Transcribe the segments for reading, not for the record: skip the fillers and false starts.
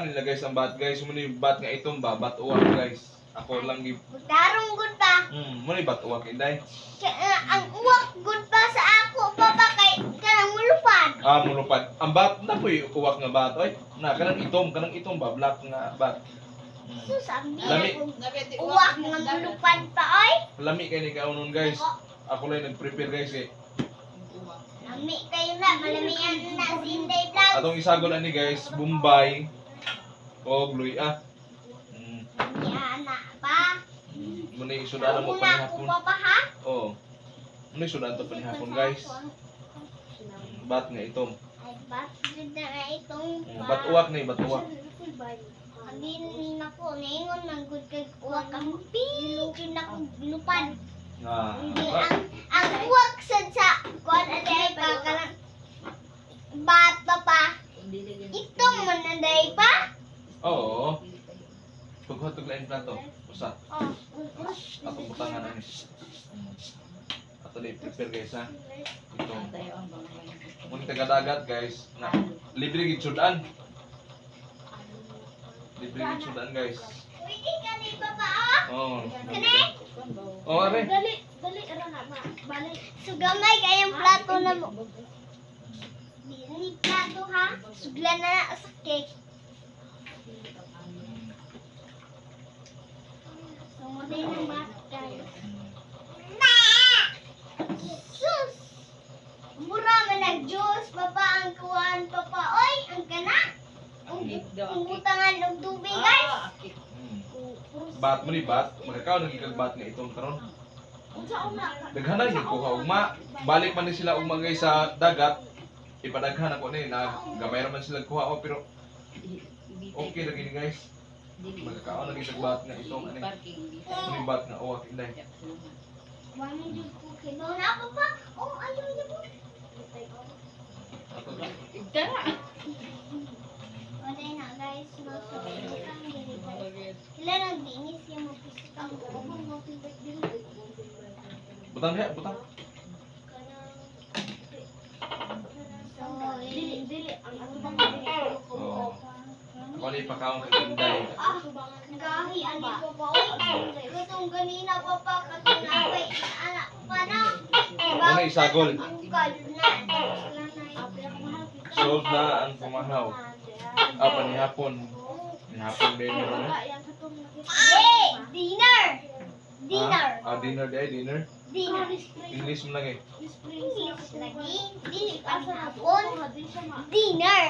Kuan nila guys ang bat guys. Muni bat nga itong ba bat uwak guys. Ako lang gi. Darong good pa. Muni bat uwak inday. Ang uwak good pa sa ako papa kay kanang mulupad. Mulupad. Ang bat na po uwak nga bat oy. Na kanang itom ba black nga bat. Sabi Lami. uwak nga mulupad pa oy. Lami kay ni kaunon guys. Ako lang nag-prepare guys eh. Lami kayo na, malamian na si Inday Vlog. Atong isagol ani guys, Bombay. O Luya. Yan na pa. Muni sudan mo Una ko panihapon. papa ha? Oh. Muni sudan to panihapon guys. Bat nga itom. Ay, bakit na nga itong Bat uwak ni, bat uwak. Sabihin na ko, naingon ng good kay uwak ang pilukin na kong lupad. Hindi ang uwak sad sa kuan aday pa kanang bata pa. Itong manaday pa. Oo. Tugtog lain plato. Usa. Oh. Atong butangan ani. Ato ni prepare guys ha. Ito. Muni taga dagat guys. Na libre gid sudan. Libre gid sudan guys. Pwede ka ni papa Oh. Kani? Oh, are. Dali ara na ma. Balik. Sugamay kayang plato na mo. Ni plato ha. Sugla na sa cake. Sumunod ng matay. Sus! Mura man nag-juice, papa ang kuwan, papa. Oy, ang kana. Ang butangan ng tubig, guys. Bat mo ni bat, magkakaw nagigag bat nga itong karon. Daghanan yung kuha ugma. Balik man ni sila ugma guys sa dagat. Ipadaghan ako ni na gamay ra man sila kuha o pero okay lagi ni guys. Magkakaw nagigag bat nga itong ani. Muni bat nga uwak inday. Wala din ko kino na papa. Oh, ayaw niya po. Ato. Wala na guys, sila nang dinis yung mapisikang Butang diha, butang. dili ang ano bang Oh. Ako ni pakaon kay inday. gahi ani ko pa oy katong ganina papa katong napay anak pa na Ano isagol? Solve na ang pumahaw. Panihapon. Panihapon din mo na. Dinner. Dinner day, dinner. Dinner. English mo lang eh. English lagi. Dili pa hapon. Dinner.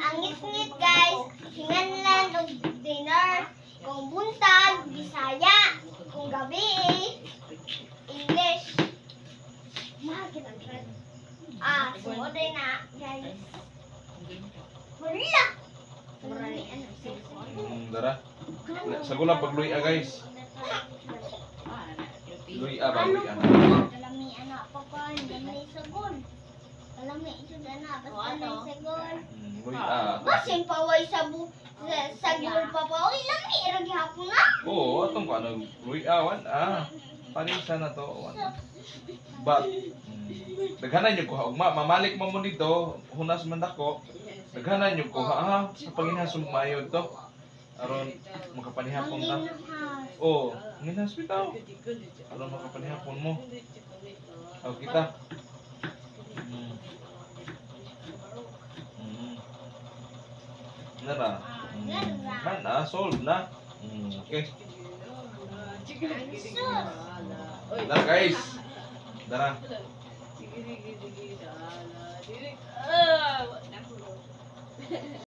Ang ngit-ngit guys, hinganlan og dinner. Kung buntag, Bisaya. Kung gabi, English. Mahagin ang trend. Sumunod na guys. Wala. Dara. Sagulang pag luya guys. Luya ba luya? Kalami anak papa, hindi sagon. Kalami ito na basta may sagon. Luya. Basin paway sa sagon papa. Oy, lami ra gihapon na. Oo, atong ko ano luya wan Parisa na to wan. But daghanan yung kuha ugma mamalik mo mo dito hunas man dako. Daghanan yung kuha sa panginhasong maayo to. Aron makapanihapon ta. Oh, nginhas bitaw. Aron makapanihapon mo. Oh, kita. Nara. Na, solve na. Okay. Dara guys. Dara.